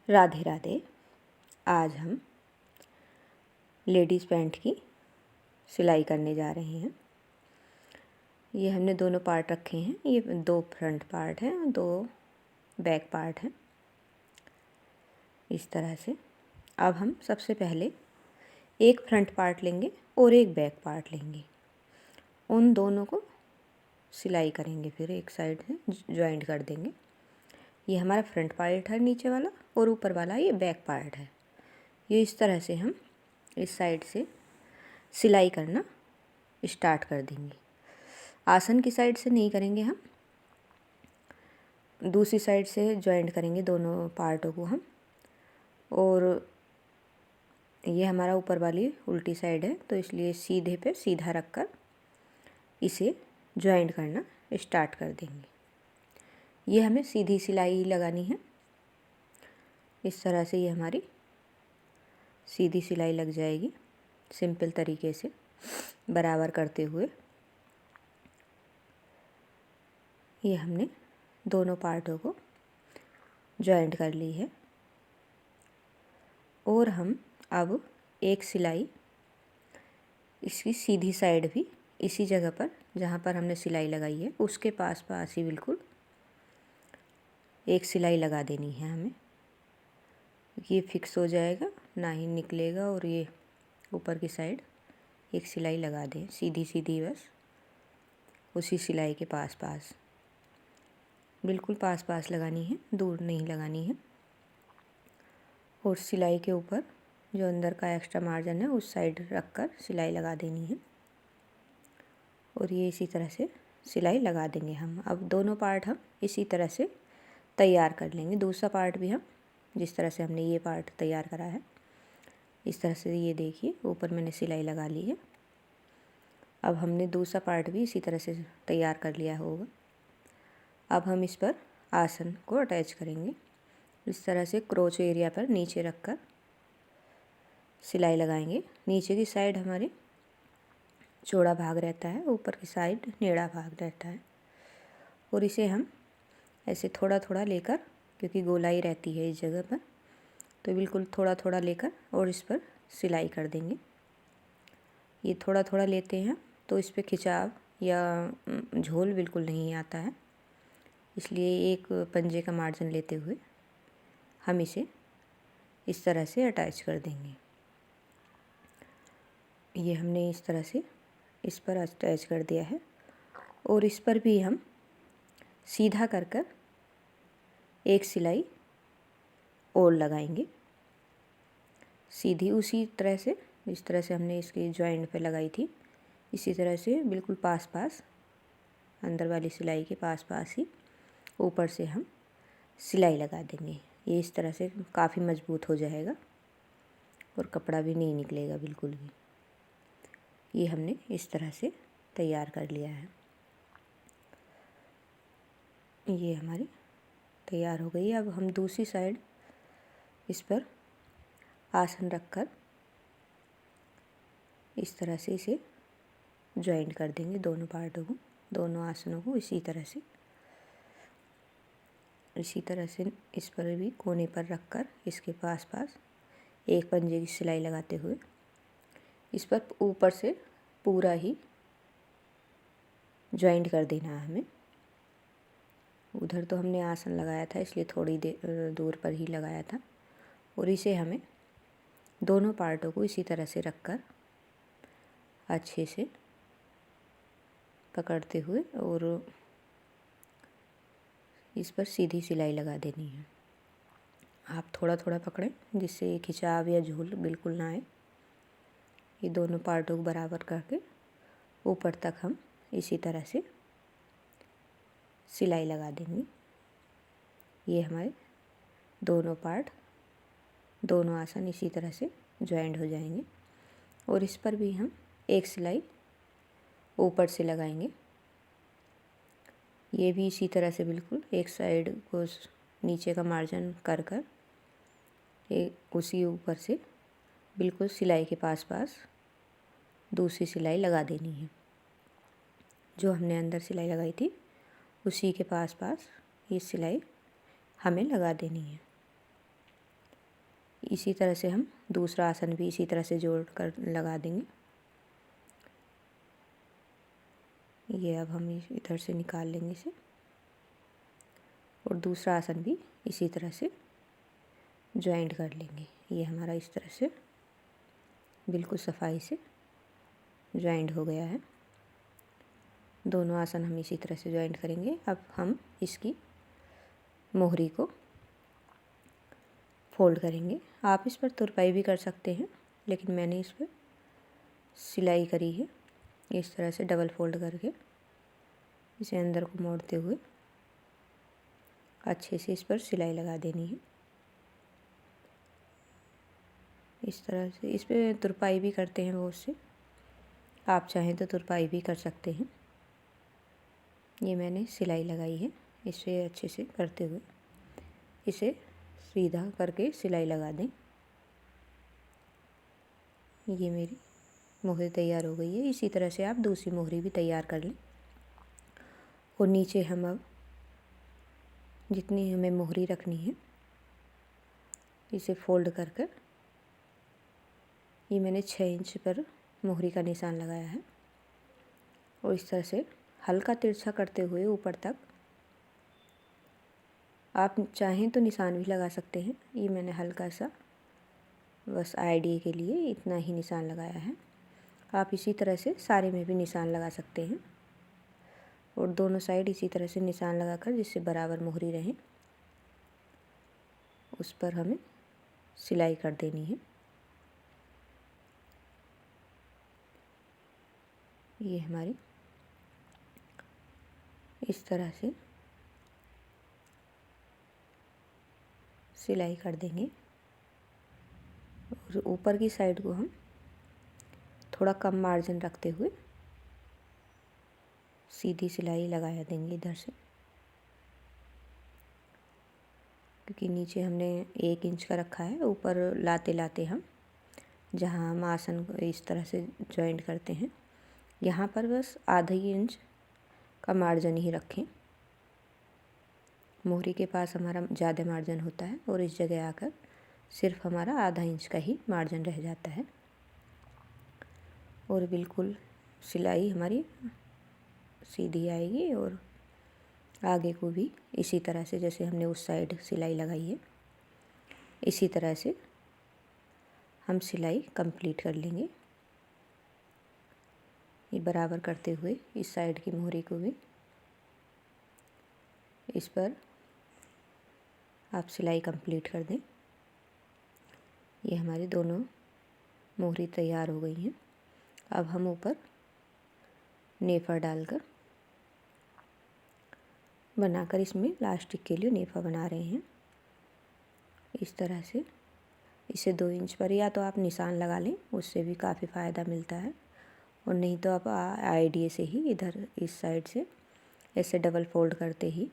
राधे राधे। आज हम ladies pant की सिलाई करने जा रहे हैं। ये हमने दोनों पार्ट रखे हैं। ये 2 फ्रंट पार्ट हैं, 2 बैक पार्ट हैं, इस तरह से। अब हम सबसे पहले एक फ्रंट पार्ट लेंगे और एक बैक पार्ट लेंगे। उन दोनों को सिलाई करेंगे, फिर एक साइड से जॉइंट कर देंगे। ये हमारा फ्रंट पार्ट है नीचे वाला, और ऊपर वाला ये बैक पार्ट है। ये इस तरह से हम इस साइड से सिलाई करना स्टार्ट कर देंगे। आसन की साइड से नहीं करेंगे, हम दूसरी साइड से जॉइंट करेंगे दोनों पार्टों को हम। और ये हमारा ऊपर वाली उल्टी साइड है, तो इसलिए सीधे पे सीधा रख कर इसे जॉइंट करना स्टार्ट कर देंगे। ये हमें सीधी सिलाई लगानी है। इस तरह से ये हमारी सीधी सिलाई लग जाएगी, सिंपल तरीके से बराबर करते हुए। ये हमने दोनों पार्टों को जॉइंट कर ली है। और हम अब एक सिलाई इसकी सीधी साइड भी इसी जगह पर जहाँ पर हमने सिलाई लगाई है उसके पास पास ही बिल्कुल एक सिलाई लगा देनी है हमें। ये फिक्स हो जाएगा, ना ही निकलेगा। और ये ऊपर की साइड एक सिलाई लगा दें, सीधी सीधी, बस उसी सिलाई के पास पास, बिल्कुल पास पास लगानी है, दूर नहीं लगानी है। और सिलाई के ऊपर जो अंदर का एक्स्ट्रा मार्जिन है उस साइड रख कर सिलाई लगा देनी है। और ये इसी तरह से सिलाई लगा देंगे हम। अब दोनों पार्ट हम इसी तरह से तैयार कर लेंगे। दूसरा पार्ट भी हम जिस तरह से हमने ये पार्ट तैयार करा है इस तरह से, ये देखिए ऊपर मैंने सिलाई लगा ली है। अब हमने दूसरा पार्ट भी इसी तरह से तैयार कर लिया होगा। अब हम इस पर आसन को अटैच करेंगे। इस तरह से क्रोच एरिया पर नीचे रखकर सिलाई लगाएंगे। नीचे की साइड हमारी चौड़ा भाग रहता है, ऊपर की साइड टेढ़ा भाग रहता है। और इसे हम ऐसे थोड़ा थोड़ा लेकर, क्योंकि गोलाई रहती है इस जगह पर, तो बिल्कुल थोड़ा थोड़ा लेकर और इस पर सिलाई कर देंगे। ये थोड़ा थोड़ा लेते हैं तो इस पर खिंचाव या झोल बिल्कुल नहीं आता है, इसलिए एक पंजे का मार्जिन लेते हुए हम इसे इस तरह से अटैच कर देंगे। ये हमने इस तरह से इस पर अटैच कर दिया है। और इस पर भी हम सीधा कर कर एक सिलाई और लगाएंगे, सीधी उसी तरह से, इस तरह से हमने इसकी जॉइंट पे लगाई थी, इसी तरह से बिल्कुल पास पास, अंदर वाली सिलाई के पास पास ही ऊपर से हम सिलाई लगा देंगे। ये इस तरह से काफ़ी मज़बूत हो जाएगा और कपड़ा भी नहीं निकलेगा बिल्कुल भी। ये हमने इस तरह से तैयार कर लिया है। ये हमारी तैयार हो गई। अब हम दूसरी साइड इस पर आसन रखकर इस तरह से इसे जॉइंट कर देंगे, दोनों पार्टों को, दोनों आसनों को इसी तरह से इस पर भी कोने पर रखकर इसके पास पास एक पंजे की सिलाई लगाते हुए इस पर ऊपर से पूरा ही जॉइंट कर देना है हमें। उधर तो हमने आसन लगाया था इसलिए थोड़ी देर दूर पर ही लगाया था। और इसे हमें दोनों पार्टों को इसी तरह से रखकर अच्छे से पकड़ते हुए और इस पर सीधी सिलाई लगा देनी है। आप थोड़ा थोड़ा पकड़ें जिससे खिंचाव या झूल बिल्कुल ना आए। ये दोनों पार्टों को बराबर करके ऊपर तक हम इसी तरह से सिलाई लगा देंगे। ये हमारे दोनों पार्ट, दोनों आसन इसी तरह से जॉइंट हो जाएंगे। और इस पर भी हम एक सिलाई ऊपर से लगाएंगे। ये भी इसी तरह से बिल्कुल एक साइड को नीचे का मार्जिन कर कर उसी ऊपर से बिल्कुल सिलाई के पास पास दूसरी सिलाई लगा देनी है। जो हमने अंदर सिलाई लगाई थी उसी के पास पास ये सिलाई हमें लगा देनी है। इसी तरह से हम दूसरा आसन भी इसी तरह से जोड़ कर लगा देंगे। ये अब हम इधर से निकाल लेंगे इसे, और दूसरा आसन भी इसी तरह से जॉइंट कर लेंगे। ये हमारा इस तरह से बिल्कुल सफाई से जॉइंट हो गया है। दोनों आसन हम इसी तरह से जॉइंट करेंगे। अब हम इसकी मोहरी को फोल्ड करेंगे। आप इस पर तुरपाई भी कर सकते हैं, लेकिन मैंने इस पर सिलाई करी है। इस तरह से डबल फोल्ड करके इसे अंदर को मोड़ते हुए अच्छे से इस पर सिलाई लगा देनी है। इस तरह से इस पर तुरपाई भी करते हैं बहुत से, आप चाहें तो तुरपाई भी कर सकते हैं। ये मैंने सिलाई लगाई है। इसे अच्छे से करते हुए इसे सीधा करके सिलाई लगा दें। ये मेरी मोहरी तैयार हो गई है। इसी तरह से आप दूसरी मोहरी भी तैयार कर लें। और नीचे हम अब जितनी हमें मोहरी रखनी है इसे फोल्ड कर कर, ये मैंने 6 इंच पर मोहरी का निशान लगाया है, और इस तरह से हल्का तिरछा करते हुए ऊपर तक, आप चाहें तो निशान भी लगा सकते हैं। ये मैंने हल्का सा बस आइडिया के लिए इतना ही निशान लगाया है। आप इसी तरह से सारे में भी निशान लगा सकते हैं, और दोनों साइड इसी तरह से निशान लगाकर जिससे बराबर मोहरी रहे उस पर हमें सिलाई कर देनी है। ये हमारी इस तरह से सिलाई कर देंगे, और ऊपर की साइड को हम थोड़ा कम मार्जिन रखते हुए सीधी सिलाई लगाया देंगे इधर से, क्योंकि नीचे हमने 1 इंच का रखा है। ऊपर लाते लाते हम जहाँ हम आसन को इस तरह से जॉइंट करते हैं, यहाँ पर बस आधा ही इंच का मार्जिन ही रखें। मोहरी के पास हमारा ज़्यादा मार्जिन होता है, और इस जगह आकर सिर्फ हमारा आधा इंच का ही मार्जिन रह जाता है। और बिल्कुल सिलाई हमारी सीधी आएगी, और आगे को भी इसी तरह से जैसे हमने उस साइड सिलाई लगाई है इसी तरह से हम सिलाई कंप्लीट कर लेंगे। ये बराबर करते हुए इस साइड की मोहरी को भी इस पर आप सिलाई कंप्लीट कर दें। ये हमारी दोनों मोहरी तैयार हो गई हैं। अब हम ऊपर नेफा डालकर बनाकर इसमें इलास्टिक के लिए नेफा बना रहे हैं। इस तरह से इसे 2 इंच पर या तो आप निशान लगा लें, उससे भी काफ़ी फ़ायदा मिलता है, और नहीं तो आप आइडिया से ही इधर इस साइड से ऐसे डबल फोल्ड करते ही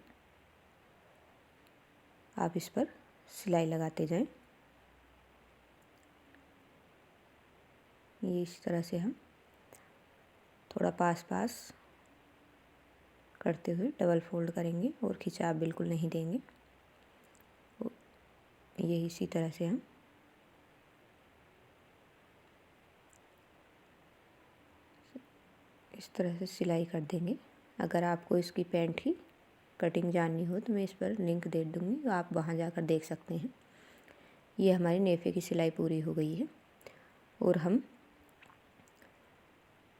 आप इस पर सिलाई लगाते जाएं। ये इस तरह से हम थोड़ा पास पास करते हुए डबल फोल्ड करेंगे, और खिंचाव बिल्कुल नहीं देंगे। ये इसी तरह से हम इस तरह से सिलाई कर देंगे। अगर आपको इसकी पैंट की कटिंग जाननी हो तो मैं इस पर लिंक दे दूँगी, आप वहाँ जाकर देख सकते हैं। ये हमारी नेफे की सिलाई पूरी हो गई है, और हम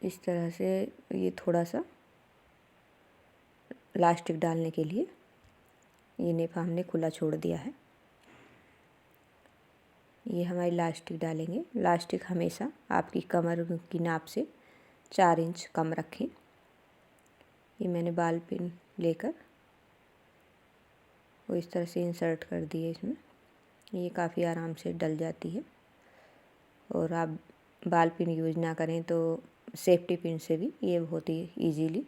इस तरह से ये थोड़ा सा इलास्टिक डालने के लिए ये नेफा हमने खुला छोड़ दिया है। ये हमारी इलास्टिक डालेंगे। इलास्टिक हमेशा आपकी कमर की नाप से 4 इंच कम रखें। ये मैंने बाल पिन लेकर वो इस तरह से इंसर्ट कर दिए इसमें। ये काफ़ी आराम से डल जाती है, और आप बाल पिन यूज ना करें तो सेफ्टी पिन से भी ये बहुत ही ईजीली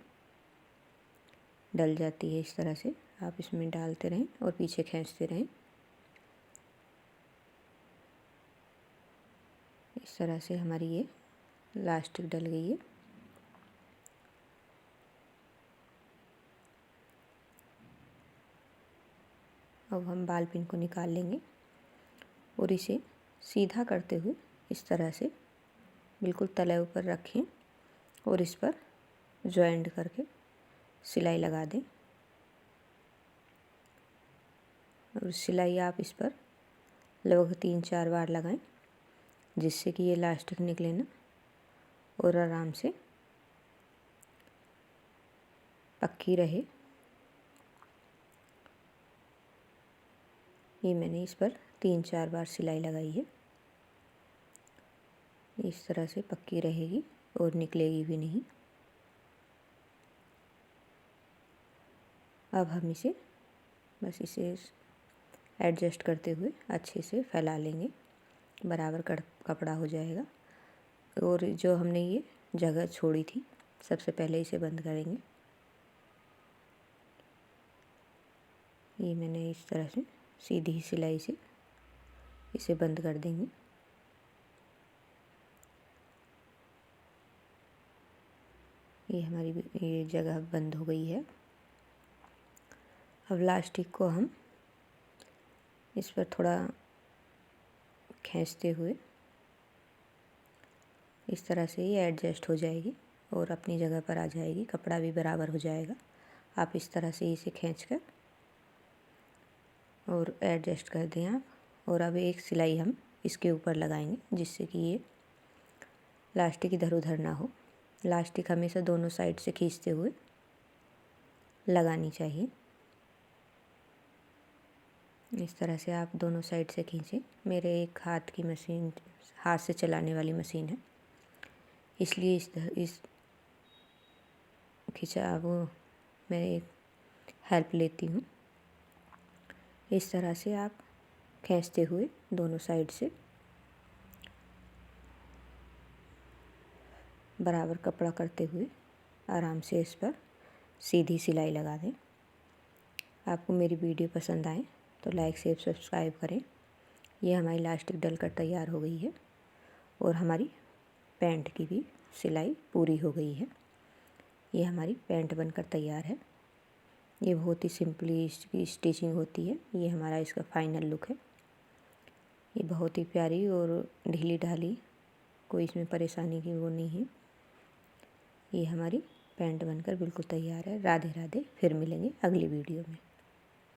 डल जाती है। इस तरह से आप इसमें डालते रहें और पीछे खींचते रहें। इस तरह से हमारी ये इलास्टिक डल गई है। अब हम बाल पिन को निकाल लेंगे और इसे सीधा करते हुए इस तरह से बिल्कुल तले ऊपर रखें और इस पर जॉइंट करके सिलाई लगा दें। और सिलाई आप इस पर लगभग 3-4 बार लगाएं, जिससे कि ये इलास्टिक निकले ना और आराम से पक्की रहे। ये मैंने इस पर 3-4 बार सिलाई लगाई है। इस तरह से पक्की रहेगी और निकलेगी भी नहीं। अब हम इसे बस इसे एडजस्ट करते हुए अच्छे से फैला लेंगे, बराबर कपड़ा हो जाएगा। और जो हमने ये जगह छोड़ी थी, सबसे पहले इसे बंद करेंगे। ये मैंने इस तरह से सीधी सिलाई से इसे बंद कर देंगे। ये हमारी ये जगह बंद हो गई है। अब इलास्टिक को हम इस पर थोड़ा खींचते हुए इस तरह से ये एडजस्ट हो जाएगी और अपनी जगह पर आ जाएगी, कपड़ा भी बराबर हो जाएगा। आप इस तरह से इसे खींचकर और एडजस्ट कर दें आप। और अब एक सिलाई हम इसके ऊपर लगाएंगे, जिससे कि ये इलास्टिक इधर उधर ना हो। इलास्टिक हमेशा दोनों साइड से खींचते हुए लगानी चाहिए। इस तरह से आप दोनों साइड से खींचें। मेरे एक हाथ की मशीन, हाथ से चलाने वाली मशीन है, इसलिए इस खिंचाव मैं एक हेल्प लेती हूँ। इस तरह से आप खींचते हुए दोनों साइड से बराबर कपड़ा करते हुए आराम से इस पर सीधी सिलाई लगा दें। आपको मेरी वीडियो पसंद आए तो लाइक शेयर सब्सक्राइब करें। ये हमारी इलास्टिक डलकर तैयार हो गई है और हमारी पैंट की भी सिलाई पूरी हो गई है। ये हमारी पैंट बनकर तैयार है। ये बहुत ही सिंपली इसकी स्टिचिंग होती है। ये हमारा इसका फाइनल लुक है। ये बहुत ही प्यारी और ढीली ढाली, कोई इसमें परेशानी की वो नहीं है। ये हमारी पैंट बनकर बिल्कुल तैयार है। राधे राधे। फिर मिलेंगे अगली वीडियो में।